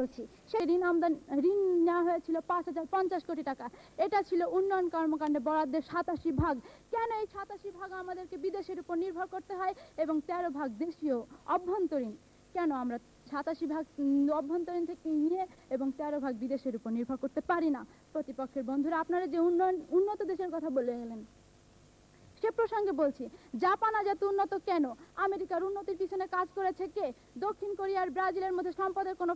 বলছি, সেই ঋণ নেওয়া হয়েছিল 5,050 কোটি টাকা। এটা ছিল উন্নয়ন কর্মকাণ্ডে বরাদ্দের 87 ভাগ। কেন এই 87 ভাগ আমাদেরকে বিদেশের উপর নির্ভর করতে হয় এবং 13 ভাগ দেশীয় অভ্যন্তরীণ? কেন আমরা 87 ভাগ অভ্যন্তরীণ থেকে নিয়ে এবং 13 ভাগ বিদেশের উপর নির্ভর করতে পারি না? প্রতিপক্ষের বন্ধুরা, আপনারা যে উন্নত দেশের কথা বলে গেলেন, সে প্রসঙ্গে বলছি, জাপান আজ এত উন্নত কেন? আমেরিকার উন্নতির পিছনে কাজ করেছে কে? দক্ষিণ কোরিয়া আর ব্রাজিলের মধ্যে সম্পদের কোনো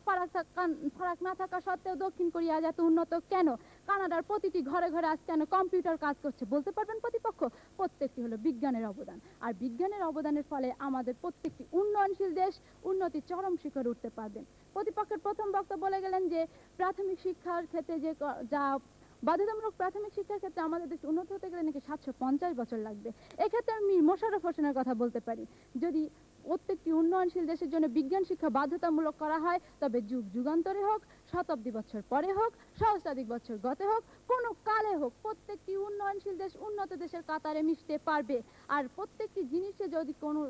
ফারাক না থাকা সত্ত্বেও দক্ষিণ কোরিয়া আজ এত উন্নত কেন? কানাডার প্রতিটি ঘরে ঘরে আজ কেন কম্পিউটার কাজ করছে? বলতে পারবেন প্রতিপক্ষ? প্রত্যেকটি হলো বিজ্ঞানের অবদান। আর বিজ্ঞানের অবদানের ফলে আমাদের প্রত্যেকটি উন্নয়নশীল দেশ উন্নতির চরম শিখরে উঠতে পারবেন। প্রতিপক্ষের প্রথম বক্তা বলে গেলেন যে প্রাথমিক শিক্ষার ক্ষেত্রে যা বাধ্যতামূলক প্রাথমিক শিক্ষার ক্ষেত্রে আমাদের দেশ উন্নত হতে গেলে নাকি 750 বছর লাগবে। এক্ষেত্রে আমি মোশাররফ হোসেনের কথা বলতে পারি, যদি প্রত্যেকটি উন্নয়নশীল দেশের জন্য বিজ্ঞান শিক্ষা বাধ্যতামূলক করা হয়, তবে যুগ যুগান্তরে হোক, শতাব্দী বছর পরে হোক, সহস্রাধিক বছর গতে হোক, কোনো কালে হোক, প্রত্যেকটি উন্নয়নশীল দেশ উন্নত দেশের কাতারে মিশতে পারবে। আর প্রত্যেকটি জিনিসে যদি কোনো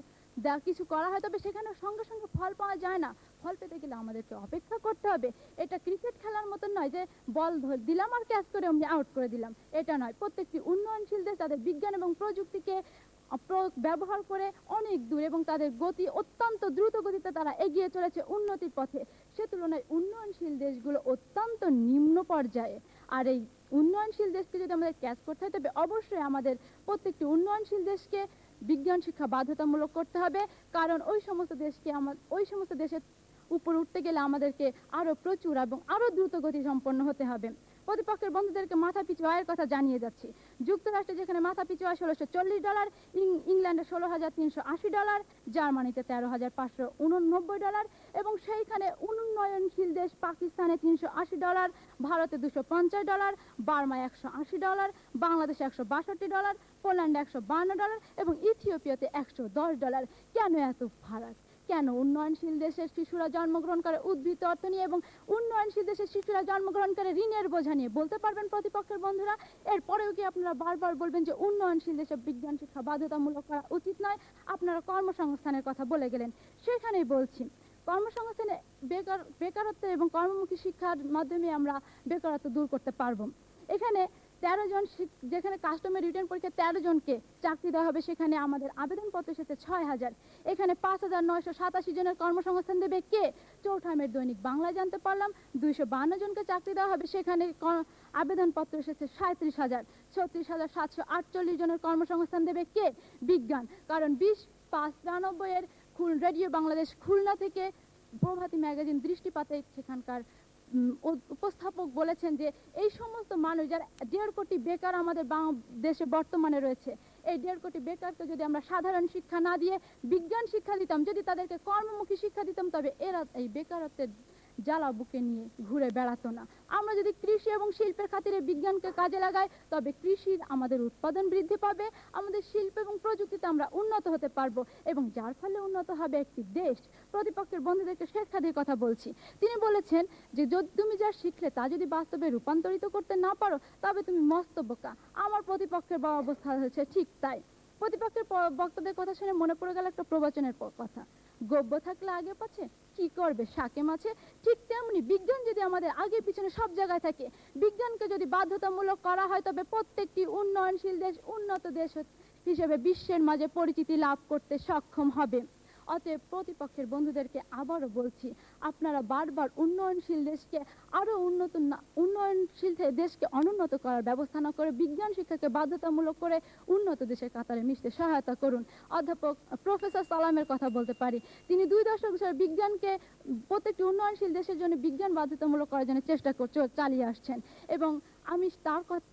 কিছু করা হয়, তবে সেখানে সঙ্গে সঙ্গে ফল পাওয়া যায় না। ফল পেতে গেলে আমাদেরকে অপেক্ষা করতে হবে। এটা ক্রিকেট খেলার মতন নয় যে বল দিলাম আর ক্যাচ করে আমি আউট করে দিলাম, এটা নয়। প্রত্যেকটি উন্নয়নশীল দেশ তাদের বিজ্ঞান এবং প্রযুক্তিকে ব্যবহার করে অনেক দূর এবং তাদের গতি অত্যন্ত দ্রুত গতিতে তারা এগিয়ে চলেছে উন্নতির পথে। সে তুলনায় উন্নয়নশীল দেশগুলো অত্যন্ত নিম্ন পর্যায়ে। আর এই উন্নয়নশীল দেশকে যদি আমাদের ক্যাচ করতে হয়, তবে অবশ্যই আমাদের প্রত্যেকটি উন্নয়নশীল দেশকে বিজ্ঞান শিক্ষা বাধ্যতামূলক করতে হবে। কারণ ওই সমস্ত দেশের উপর উঠতে গেলে আমাদেরকে আরো প্রচুর এবং আরো দ্রুত গতি সম্পন্ন হতে হবে। প্রতিপক্ষের বন্ধুদেরকে মাথা পিছু আয়ের কথা জানিয়ে যাচ্ছি। যুক্তরাষ্ট্রে যেখানে মাথা পিছু আয় $1,640, ইংল্যান্ডে $16,380, জার্মানিতে $13,589 এবং সেইখানে উন্নয়নশীল দেশ পাকিস্তানে $380, ভারতে $250, বার্মায় $180, বাংলাদেশে $162, পোল্যান্ডে $152 এবং ইথিওপিয়াতে $110। কেন এত ফারাক? কেন? উন্নয়নশীল দেশের শিশুরা জন্মগ্রহণ করে উদ্বৃত্ত অর্থ নিয়ে এবং উন্নয়নশীল দেশের শিশুরা জন্মগ্রহণ করে ঋণের বোঝা নিয়ে। বলতে পারবেন প্রতিপক্ষের বন্ধুরা? এরপরেও কি আপনারা বারবার বলবেন যে উন্নয়নশীল দেশে বিজ্ঞান শিক্ষা বাধ্যতামূলক করা উচিত নয়? আপনারা কর্মসংস্থানের কথা বলে গেলেন, সেখানেই বলছি, কর্মসংস্থানে বেকারত্ব এবং কর্মমুখী শিক্ষার মাধ্যমে আমরা বেকারত্ব দূর করতে পারবো। এখানে 13 জন, যেখানে কাস্টমের রিটার্ন পরীক্ষা 13 জনকে চাকরি দেওয়া হবে, সেখানে আমাদের আবেদনপত্র এসেছে 6,000। এখানে 5,987 জনের কর্মসংস্থান দেবে কে? চৌঠামের দৈনিক বাংলায় জানতে পারলাম 252 জনকে চাকরি দেওয়া হবে, সেখানে আবেদনপত্র এসেছে 37,000। 36,748 জনের কর্মসংস্থান দেবে কে? বিজ্ঞান। কারণ 20/5/93 এর রেডিও বাংলাদেশ খুলনা থেকে প্রভাতী ম্যাগাজিন দৃষ্টিপাতে সেখানকার উপস্থাপক বলেছেন যে এই সমস্ত মানুষ, যারা 1.5 কোটি বেকার আমাদের দেশে বর্তমানে রয়েছে, এই 1.5 কোটি বেকারকে যদি আমরা সাধারণ শিক্ষা না দিয়ে বিজ্ঞান শিক্ষা দিতাম, যদি তাদেরকে কর্মমুখী শিক্ষা দিতাম, তবে এরা এই বেকারত্বের জ্বালা বুকে নিয়ে ঘুরে বেড়াতো না। আমরা যদি কৃষি এবং শিল্পের খাতিরে বিজ্ঞানকে কাজে লাগাই, তবে কৃষির আমাদের উৎপাদন বৃদ্ধি পাবে, আমাদের শিল্প এবং প্রযুক্তিতে আমরা উন্নত হতে পারবো এবং যার ফলে উন্নত হবে একটি দেশ। প্রতিপক্ষের বন্ধুদেরকে শেখ হাসিনার কথা বলছি, তিনি বলেছেন যে তুমি যা শিখলে তা যদি বাস্তবে রূপান্তরিত করতে না পারো, তবে তুমি মস্ত বোকা। আমার প্রতিপক্ষের অবস্থা হয়েছে ঠিক তাই। প্রতিপক্ষের বক্তব্যের কথা শুনে মনে পড়ে গেল একটা প্রবচনের কথা, গব্য থাকলে আগে পাচ্ছে, কি করবে শাকে মাছে। ঠিক তেমনি বিজ্ঞান যদি আমাদের আগে পিছনে সব জায়গায় থাকে, বিজ্ঞানকে যদি বাধ্যতামূলক করা হয়, তবে প্রত্যেকটি উন্নয়নশীল দেশ উন্নত দেশ হিসেবে বিশ্বের মাঝে পরিচিতি লাভ করতে সক্ষম হবে। অতএব প্রতিপক্ষের বন্ধুদেরকে আবারও বলছি, আপনারা বারবার উন্নয়নশীল দেশকে আরো উন্নয়নশীল দেশকে অনুন্নত করার ব্যবস্থা না করে বিজ্ঞান শিক্ষাকে বাধ্যতামূলক করে উন্নত দেশের কাতারে মিশতে সহায়তা করুন। অধ্যাপক প্রফেসর সালামের কথা বলতে পারি, তিনি 2 দশক ধরে বিজ্ঞানকে প্রত্যেকটি উন্নয়নশীল দেশের জন্য বিজ্ঞান বাধ্যতামূলক করার জন্য চেষ্টা চালিয়ে আসছেন এবং আমি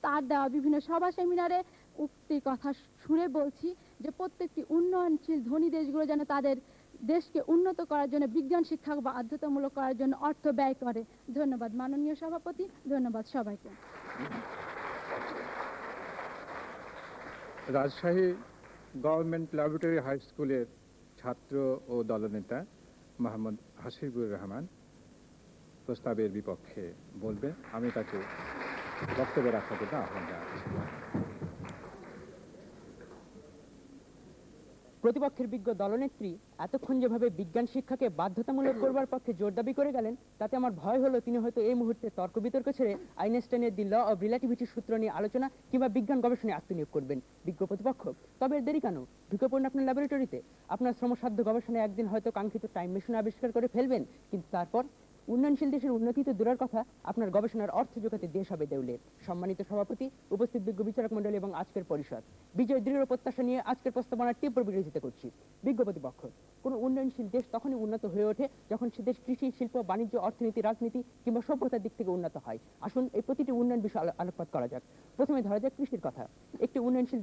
তার দেওয়া বিভিন্ন সভা সেমিনারে উক্তি কথা শুনে বলছি যে প্রত্যেকটি উন্নয়নশীল ধনী দেশগুলো যেন তাদের দেশকে উন্নত করার জন্য বিজ্ঞান শিক্ষা বাধ্যতামূলক করার জন্য অর্থ ব্যয় করে। ধন্যবাদ মাননীয় সভাপতি, ধন্যবাদ সবাইকে। রাজশাহী গভর্নমেন্ট ল্যাবরেটরি হাই স্কুলের ছাত্র ও দলনেতা মোহাম্মদ হাসিবুর রহমান প্রস্তাবের বিপক্ষে বলবেন। আমি তাকে বক্তব্য রাখার জন্য আহ্বান জানাচ্ছি। প্রতিপক্ষের বিজ্ঞ দলনেত্রী এতক্ষণ যেভাবে বিজ্ঞান শিক্ষাকে বাধ্যতামূলক করবার পক্ষে জোর দাবি করে গেলেন, তাতে আমার ভয় হলো তিনি হয়তো এই মুহূর্তে তর্ক বিতর্ক ছেড়ে আইনস্টাইনের দি ল অব রিলেটিভিটির সূত্র নিয়ে আলোচনা কিংবা বিজ্ঞান গবেষণায় আত্মনিয়োগ করবেন। বিজ্ঞ প্রতিপক্ষ, তবে এর দেরি কেন? ঢুকে পড়ুন আপনার ল্যাবরেটরিতে, আপনার শ্রমসাধ্য গবেষণায় একদিন হয়তো কাঙ্ক্ষিত টাইম মেশিন আবিষ্কার করে ফেলবেন, কিন্তু তারপর উন্নয়নশীল দেশের উন্নতি তো দূরের কথা, আপনার গবেষণার অর্থ জোগাতে দেশ হবে দেউলে। সম্মানিত সভাপতি, উপস্থিত বিজ্ঞ বিচারক মণ্ডলী এবং আজকের পরিষদ, বিজয় দৃঢ় প্রত্যাশা নিয়ে আজকের প্রস্তাবনার তীব্র বিরোধিতা করছি। বিজ্ঞ প্রতিপক্ষ, কোন উন্নয়নশীল দেশ তখনই উন্নত হয়ে ওঠে যখন সে দেশ কৃষি, শিল্প, বাণিজ্য, অর্থনীতি, রাজনীতি কিংবা সভ্যতার দিক থেকে উন্নত হয়। আসুন এই প্রতিটি উন্নয়ন বিষয়ে আলোকপাত করা যাক। প্রথমে ধরা যাক কৃষির কথা। একটি উন্নয়নশীল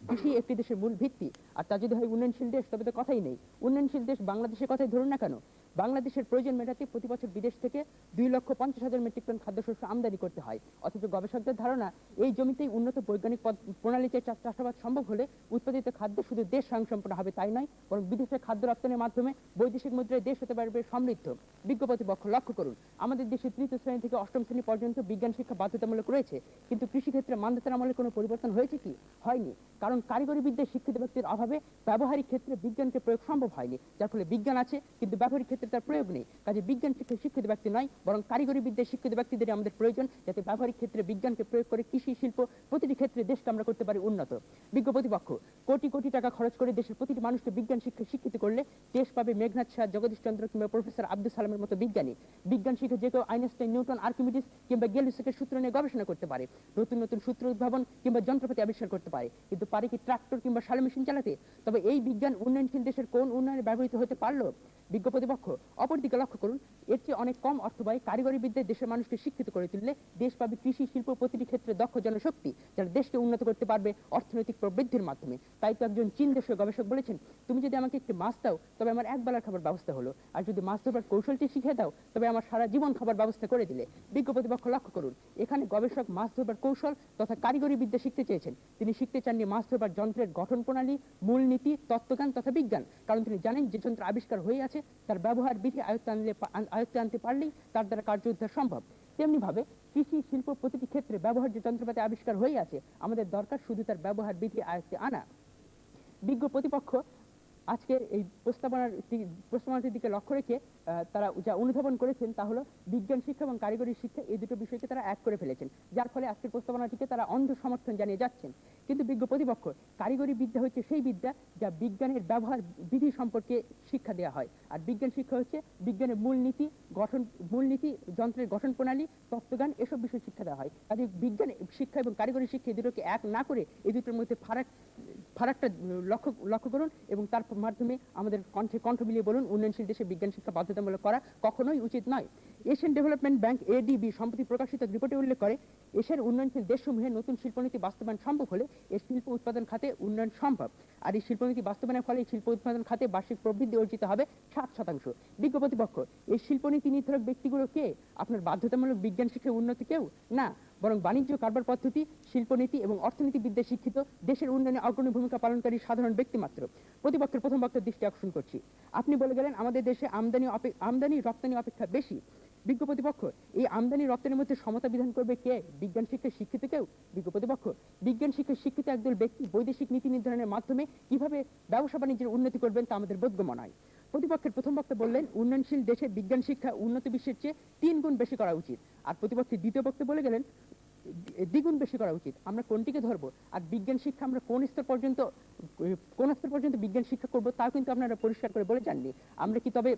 কৃষি একটি দেশের মূল ভিত্তি, আর তা যদি হয় উন্নয়নশীল দেশ তবে তো কথাই নেই। উন্নয়নশীল দেশ বাংলাদেশের কথাই ধরুন না কেন, বাংলাদেশের প্রয়োজন মেটাতে প্রতি বছর বিদেশ থেকে 2,50,000 মেট্রিক টন খাদ্যশস্য আমদানি করতে হয়। অথচ গবেষকদের ধারণা এই জমিতেই উন্নত বৈজ্ঞানিক প্রণালীতে চাষাবাদ সম্ভব হলে উৎপাদিত খাদ্য শুধু দেশ স্বয়ংসম্পূর্ণ হবে তাই নয়, বরং বিদেশে খাদ্য রপ্তানির মাধ্যমে বৈদেশিক মুদ্রায় দেশ হতে পারবে সমৃদ্ধ। বিজ্ঞ প্রতিপক্ষ, লক্ষ্য করুন, আমাদের দেশে তৃতীয় শ্রেণী থেকে অষ্টম শ্রেণী পর্যন্ত বিজ্ঞান শিক্ষা বাধ্যতামূলক রয়েছে, কিন্তু কৃষিক্ষেত্রে মান্ধাতার আমলে কোনো পরিবর্তন হয়েছে কি? হয়নি। কারণ কারিগরি বিদ্যায় শিক্ষিত ব্যক্তির অভাবে ব্যবহারিক ক্ষেত্রে বিজ্ঞানকে প্রয়োগ সম্ভব হয়নি, যার ফলে বিজ্ঞান আছে কিন্তু ব্যবহারিক ক্ষেত্রে তার প্রয়োগ নেই। কাজে বিজ্ঞান শিক্ষায় শিক্ষিত ব্যক্তি নয়, বরং কারিগরি বিদ্যায় শিক্ষিত ব্যক্তিদের আমাদের প্রয়োজন, যাতে ব্যবহারিক ক্ষেত্রে বিজ্ঞানকে প্রয়োগ করে কৃষি, শিল্প প্রতিটি ক্ষেত্রে দেশকে আমরা করতে পারি উন্নত। বিজ্ঞ প্রতিপক্ষ, কোটি কোটি টাকা খরচ করে দেশের প্রতিটি মানুষকে বিজ্ঞান শিক্ষায় শিক্ষিত করলে দেশ পাবে মেঘনাথ শাহ, জগদীশ চন্দ্র কিংবা প্রফেসর আব্দুল সালামের মতো বিজ্ঞানী। বিজ্ঞান শিক্ষা যে কেউ আইনস্টাইন, নিউটন, আর্কিমিডিস কিংবা গ্যালিলিওর সূত্র নিয়ে গবেষণা করতে পারে, নতুন নতুন সূত্র উদ্ভাবন কিংবা যন্ত্রপাতি আবিষ্কার করতে পারে, কিন্তু পারে কি ট্রাক্টর কিংবা শালো মেশিন চালাতে? তবে এই বিজ্ঞান উন্নয়নশীল দেশের কোন উন্নয়নে ব্যবহৃত হতে পারলো? বিজ্ঞ প্রতিপক্ষ, অপরদিকে লক্ষ্য করুন, এর চেয়ে অনেক কম অর্থ ব্যয়ে কারিগরি বিদ্যায় দেশের মানুষকে শিক্ষিত করে তুললে দেশ পাবে কৃষি, শিল্প প্রতিটি ক্ষেত্রে দক্ষ জনশক্তি, যারা দেশকে উন্নত করতে পারবে অর্থনৈতিক প্রবৃদ্ধির মাধ্যমে। তাই তো একজন চীন দেশীয় গবেষক বলেছেন, তুমি যদি আমাকে একটি মাছ দাও তবে আমার এক বেলার খাবার ব্যবস্থা হলো, আর যদি মাছ ধরবার কৌশলটি শিখে দাও তবে আমার সারা জীবন খাবার ব্যবস্থা করে দিলে। বিজ্ঞ প্রতিপক্ষ, লক্ষ্য করুন, এখানে গবেষক মাছ ধরবার কৌশল তথা কারিগরি বিদ্যা শিখতে চেয়েছেন, তিনি শিখতে চাননি মাছ ধরবার যন্ত্রের গঠন প্রণালী, মূলনীতি, তত্ত্বজ্ঞান তথা বিজ্ঞান। কারণ তিনি জানেন যে যন্ত্র আবিষ্কার হয়ে আছে, তার ব্যবহার বিধি আয়ত্তে আনতে পারলেই তার দ্বারা কার্য উদ্ধার সম্ভব। তেমনি ভাবে কৃষি, শিল্প প্রতিটি ক্ষেত্রে ব্যবহার যে যন্ত্রপাতি আবিষ্কার হয়ে আছে, আমাদের দরকার শুধু তার ব্যবহার বিধি আয়ত্তে আনা। বিজ্ঞ প্রতিপক্ষ আজকের এই প্রস্তাবনাটির দিকে লক্ষ্য রেখে তারা যা অনুধাবন করেছেন তা হলো বিজ্ঞান শিক্ষা এবং কারিগরি শিক্ষা এই দুটো বিষয়কে তারা এক করে ফেলেছেন, যার ফলে আজকের প্রস্তাবনাটিকে তারা অন্ধ সমর্থন জানিয়ে যাচ্ছেন। কিন্তু বিজ্ঞ প্রতিপক্ষ, কারিগরি বিদ্যা হচ্ছে সেই বিদ্যা যা বিজ্ঞানের ব্যবহার বিধি সম্পর্কে শিক্ষা দেওয়া হয়, আর বিজ্ঞান শিক্ষা হচ্ছে বিজ্ঞানের মূলনীতি, যন্ত্রের গঠন প্রণালী, তত্ত্বজ্ঞান এসব বিষয় শিক্ষা দেওয়া হয়। কাজে বিজ্ঞান শিক্ষা এবং কারিগরি শিক্ষা এই দুটোকে এক না করে এই দুটোর মধ্যে ফারাকটা লক্ষ্য করুন এবং তার মাধ্যমে আমাদের কণ্ঠ মিলিয়ে বলুন, উন্নয়নশীল দেশে বিজ্ঞান শিক্ষা বাধ্যতামূলক করা কখনোই উচিত নয়। এশিয়ান ডেভেলপমেন্ট ব্যাংক এডিবি সম্প্রতি প্রকাশিত রিপোর্টে উল্লেখ করে, এশিয়ার উন্নয়নশীল দেশসমূহে নতুন শিল্পনীতি বাস্তবায়ন সম্ভব হলে এই শিল্প উৎপাদন খাতে উন্নয়ন সম্ভব, আর এই শিল্পনীতি বাস্তবায়নের ফলে এই শিল্প উৎপাদন খাতে বার্ষিক প্রবৃদ্ধি অর্জিত হবে 7%। বিজ্ঞ প্রতিপক্ষ, এই শিল্পনীতি নির্ধারক ব্যক্তিগুলো কে? আপনার বাধ্যতামূলক বিজ্ঞান শিক্ষায় উন্নতি কেউ না, বরং বাণিজ্য, কারবার পদ্ধতি, শিল্পনীতি এবং অর্থনীতি বিদ্যায় শিক্ষিত দেশের উন্নয়নে অগ্রণী ভূমিকা পালনকারী সাধারণ ব্যক্তি মাত্র। প্রতিপক্ষের প্রথম বক্তার দৃষ্টি আকর্ষণ করছি, আপনি বলে গেলেন আমাদের দেশে আমদানি রপ্তানি অপেক্ষা বেশি। বিজ্ঞ প্রতিপক্ষ, এই আমদানি রপ্তানির মধ্যে সমতা বিধান করবে কে? বিজ্ঞান শিক্ষায় শিক্ষিত কেউ? বিজ্ঞ প্রতিপক্ষ, বিজ্ঞান শিক্ষায় শিক্ষিত একদল ব্যক্তি বৈদেশিক নীতি নির্ধারণের মাধ্যমে কিভাবে ব্যবসা বাণিজ্যের উন্নতি করবেন তা আমাদের বোধগম্য নয়। প্রতিপক্ষের প্রথম বক্তা বললেন উন্নয়নশীল দেশে বিজ্ঞান শিক্ষা উন্নত বিশ্বের চেয়ে 3 গুণ বেশি করা উচিত, আর প্রতিপক্ষের দ্বিতীয় বক্তা বলে গেলেন দ্বিগুণ বেশি করা উচিত। আমরা কোনটিকে ধরবো? আর বিজ্ঞান শিক্ষা আমরা কোন স্তর পর্যন্ত বিজ্ঞান শিক্ষা করবো তাও কিন্তু আপনারা পরিষ্কার করে বলে যাননি। আমরা কি তবে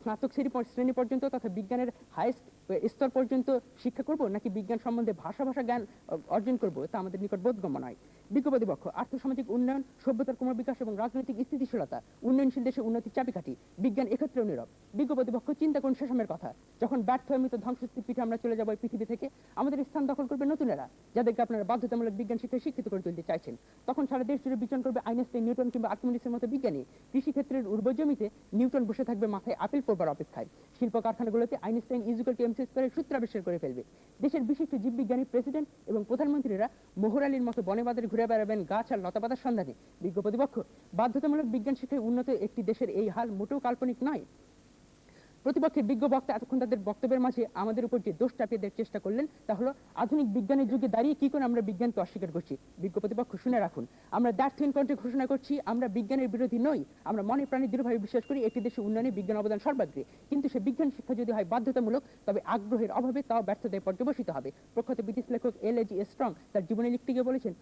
স্নাতক শ্রেণী পর্যন্ত তথা বিজ্ঞানের হাইস্ট স্তর পর্যন্ত শিক্ষা করব, নাকি বিজ্ঞান সম্বন্ধে ভাষা জ্ঞান অর্জন করব, তা আমাদের নিকট বোধগম্য নয়। বিজ্ঞ প্রতিপক্ষ, আর্থসামাজিক উন্নয়ন, সভ্যতার ক্রমবিকাশ এবং রাজনৈতিক স্থিতিশীলতা উন্নয়নশীল দেশে উন্নতির চাবিকাঠি, বিজ্ঞান এক্ষেত্রেও নীরব। বিজ্ঞ প্রতিপক্ষ, চিন্তা করুন সেসময়ের কথা, যখন ব্যর্থ মৃত ধ্বংসস্তূপ পিঠে আমরা চলে যাবো এই পৃথিবী থেকে, আমাদের স্থান দখল করবে নতুনেরা, যাদেরকে আপনারা বাধ্যতামূলক বিজ্ঞান শিক্ষায় শিক্ষিত করে তুলতে চাইছেন। তখন সারা দেশ জুড়ে বিচরণ করবে আইনস্টাইন, নিউটন কিংবা আর্কিমিডিসের মতো বিজ্ঞানী। কৃষিক্ষেত্রের উর্বর জমিতে নিউটন বসে থাকবে মাথায় আপেল পড়বার অপেক্ষায়, শিল্প কারখানাগুলোতে আইনস্টাইন = mc² সূত্র আবিষ্কার করে ফেলবে। দেশের বিশিষ্ট জীববিজ্ঞানী, প্রেসিডেন্ট এবং প্রধানমন্ত্রীরা মোহর আলীর মতো বনে বাজারে ঘুরে বেড়াবেন গাছ আর লতাপাতার সন্ধানে। বিজ্ঞ প্রতিপক্ষ, বাধ্যতামূলক বিজ্ঞান শিক্ষায় উন্নত একটি দেশের এই হাল মোটেও কাল্পনিক নয়। প্রতিপক্ষের বিজ্ঞ বক্তা এতক্ষণ তাদের বক্তব্যের মাঝে আমাদের উপর যে দোষ চাপিয়ে দেওয়ার চেষ্টা করলেন তা হলো আধুনিক বিজ্ঞানের যুগে দাঁড়িয়ে কি করে আমরা বিজ্ঞানকে অস্বীকার করছি। বিজ্ঞ প্রতিপক্ষ শুনে রাখুন, আমরা দ্ব্যর্থহীন কণ্ঠে ঘোষণা করছি আমরা বিজ্ঞানের বিরোধী নই। আমরা মনে প্রাণে দৃঢ়ভাবে বিশ্বাস করি একটি দেশের উন্নয়নে বিজ্ঞান অবদান সর্বাগ্রে, কিন্তু সে বিজ্ঞান শিক্ষা যদি হয় বাধ্যতামূলক তবে আগ্রহের অভাবে তাও ব্যর্থতায় পর্যবসিত হবে। প্রখ্যাত ব্রিটিশ লেখক এল.এ.জি. স্ট্রং তার জীবনে লিখতে গিয়ে বলেছেন,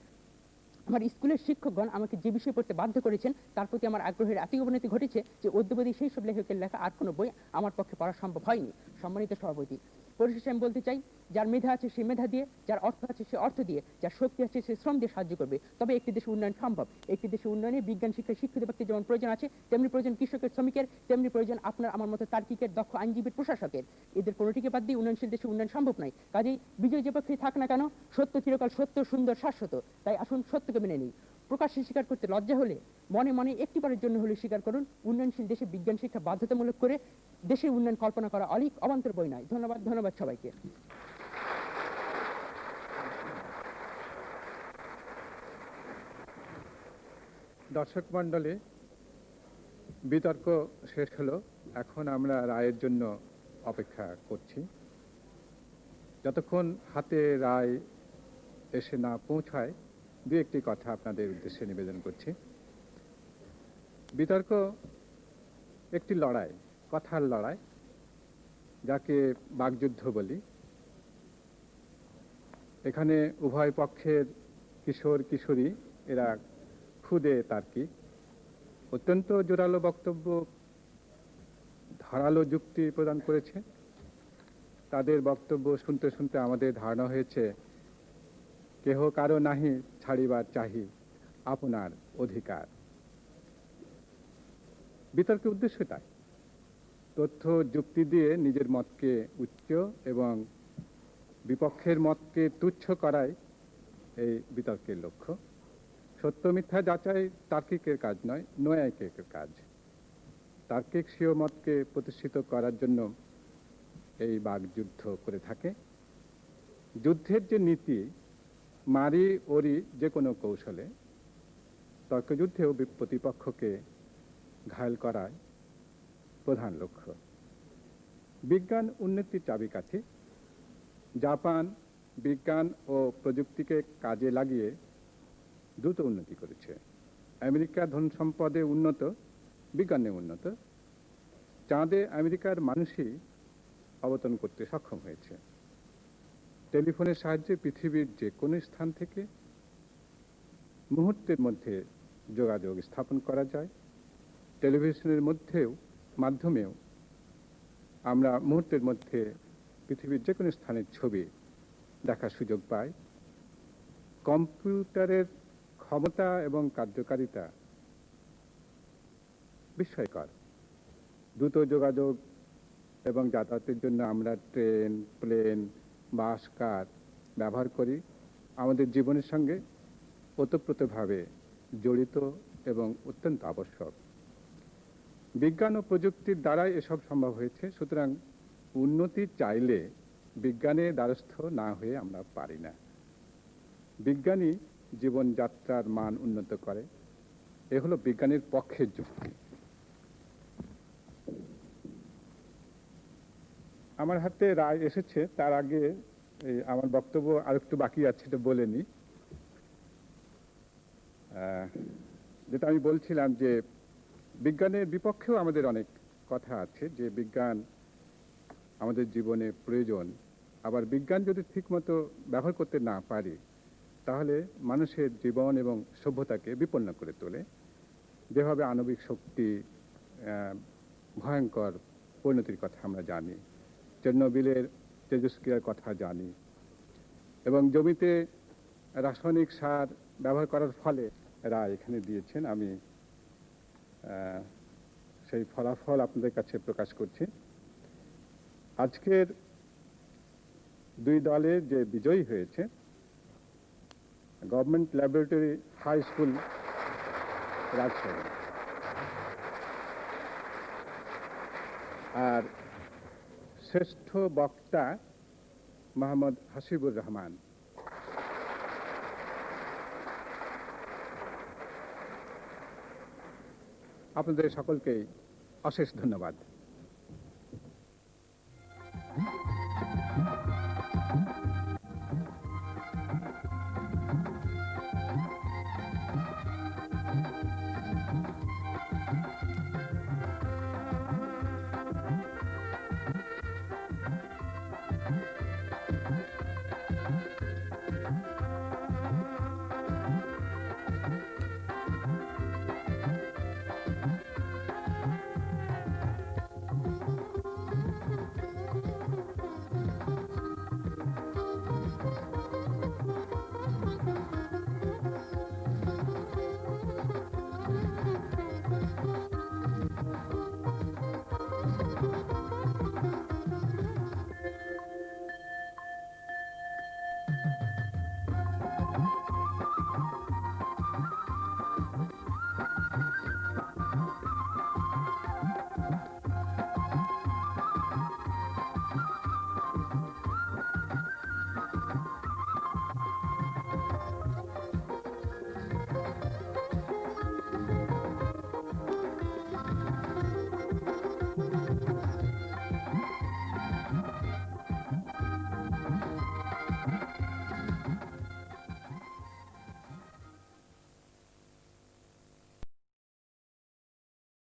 আমার স্কুলের শিক্ষকগণ আমাকে যে বিষয় পড়তে বাধ্য করেছেন তার প্রতি আমার আগ্রহের এতই অবনতি ঘটেছে যে অদ্যবধি সেই সব লেখকের লেখা আর কোনো বই আমার পক্ষে পড়া সম্ভব হয়নি। সম্মানিত সভাপতি, পরিশেষে আমি বলতে চাই, যার মেধা আছে সে মেধা দিয়ে, যার অর্থ আছে সে অর্থ দিয়ে, যার শক্তি আছে সে শ্রম দিয়ে সাহায্য করবে, তবে একটি দেশের উন্নয়ন সম্ভব। একটি দেশের উন্নয়নে বিজ্ঞান শিক্ষায় শিক্ষিত ব্যক্তির যেমন প্রয়োজন আছে তেমনি প্রয়োজন কৃষকের, শ্রমিকের, তেমনি প্রয়োজন আপনার আমার মতো তার্কিকের, দক্ষ আইনজীবীর, প্রশাসকের। এদের কোনোটিকে বাদ দিয়ে উন্নয়নশীল দেশে উন্নয়ন সম্ভব নয়। কাজেই বিজয় যে পক্ষেই থাক না কেন, সত্য চিরকাল সত্য, সুন্দর, শাশ্বত। তাই আসুন সত্যকে মেনে নিই। প্রকাশ্যে স্বীকার করতে লজ্জা হলে মনে মনে একটিবারের জন্য হলে স্বীকার করুন, উন্নয়নশীল দেশে বিজ্ঞান শিক্ষা বাধ্যতামূলক করে দেশের উন্নয়ন কল্পনা করা অলিক অবান্তর বই নয়। ধন্যবাদ, ধন্যবাদ সবাইকে। দর্শক মণ্ডলী, বিতর্ক শেষ হলো, এখন আমরা রায়ের জন্য অপেক্ষা করছি। যতক্ষণ হাতে রায় এসে না পৌঁছায় দু একটি কথা আপনাদের উদ্দেশ্যে নিবেদন করছি। বিতর্ক একটি লড়াই, কথার লড়াই, যাকে বাকযুদ্ধ বলি। এখানে উভয় পক্ষের কিশোর কিশোরী এরা খুদে তার্কিক, অত্যন্ত জোরালো বক্তব্য, ধারালো যুক্তি প্রদান করেছে। তাদের বক্তব্য শুনতে শুনতে আমাদের ধারণা হয়েছে কেহ কারো নাহি ছাড়িবার চাহি আপনার অধিকার। বিতর্কের উদ্দেশ্য তাই, তথ্য যুক্তি দিয়ে নিজের মতকে উচ্চ এবং বিপক্ষের মতকে তুচ্ছ করাই এই বিতর্কের লক্ষ্য। সত্য মিথ্যা যাচাই তার্কিকের কাজ নয়, নৈয়ায়িকের কাজ। তার্কিক স্বীয় মতকে প্রতিষ্ঠিত করার জন্য এই বাকযুদ্ধ করে থাকে। যুদ্ধের যে নীতি, মারি ওরি যে কোনো কৌশলে, তর্কযুদ্ধেও প্রতিপক্ষকে ঘায়েল করাই প্রধান লক্ষ্য। বিজ্ঞান উন্নতির চাবিকাঠি। জাপান বিজ্ঞান ও প্রযুক্তিকে কাজে লাগিয়ে দ্রুত উন্নতি করেছে। আমেরিকা ধন সম্পদে উন্নত, বিজ্ঞানে উন্নত। চাঁদে আমেরিকার মানুষই অবতরণ করতে সক্ষম হয়েছে। টেলিফোনের সাহায্যে পৃথিবীর যে কোনো স্থান থেকে মুহূর্তের মধ্যে যোগাযোগ স্থাপন করা যায়। টেলিভিশনের মাধ্যমেও আমরা মুহূর্তের মধ্যে পৃথিবীর যে কোনো স্থানের ছবি দেখার সুযোগ পাই। কম্পিউটারের ক্ষমতা এবং কার্যকারিতা বিস্ময়কর। দ্রুত যোগাযোগ এবং যাতায়াতের জন্য আমরা ট্রেন, প্লেন, বাস, কার ব্যবহার করি। আমাদের জীবনের সঙ্গে ওতপ্রোতভাবে জড়িত এবং অত্যন্ত আবশ্যক। বিজ্ঞান ও প্রযুক্তির দ্বারাই এসব সম্ভব হয়েছে। সুতরাং উন্নতি চাইলে বিজ্ঞানের দ্বারস্থ না হয়ে আমরা পারি না। বিজ্ঞানই জীবনযাত্রার মান উন্নত করে। এ হলো বিজ্ঞানের পক্ষের যুক্তি। আমার হাতে রায় এসেছে, তার আগে আমার বক্তব্য আর একটু বাকি আছে, এটা বলে নি। যেটা আমি বলছিলাম যে বিজ্ঞানের বিপক্ষেও আমাদের অনেক কথা আছে, যে বিজ্ঞান আমাদের জীবনে প্রয়োজন। আবার বিজ্ঞান যদি ঠিকমতো ব্যবহার করতে না পারি তাহলে মানুষের জীবন এবং সভ্যতাকে বিপন্ন করে তোলে। যেভাবে আণবিক শক্তি ভয়ঙ্কর পরিণতির কথা আমরা জানি, চেরনোবিলের তেজস্ক্রিয়ার কথা জানি, এবং জমিতে রাসায়নিক সার ব্যবহার করার ফলে রায় এখানে দিয়েছেন। আমি সেই ফলাফল আপনাদের কাছে প্রকাশ করছি। আজকের দুই দলের যে বিজয়ী হয়েছে, government laboratory high school Rajshahi আর শ্রেষ্ঠ বক্তা মোহাম্মদ হাসিবুর রহমান। আপনাদের সকলকেই অশেষ ধন্যবাদ।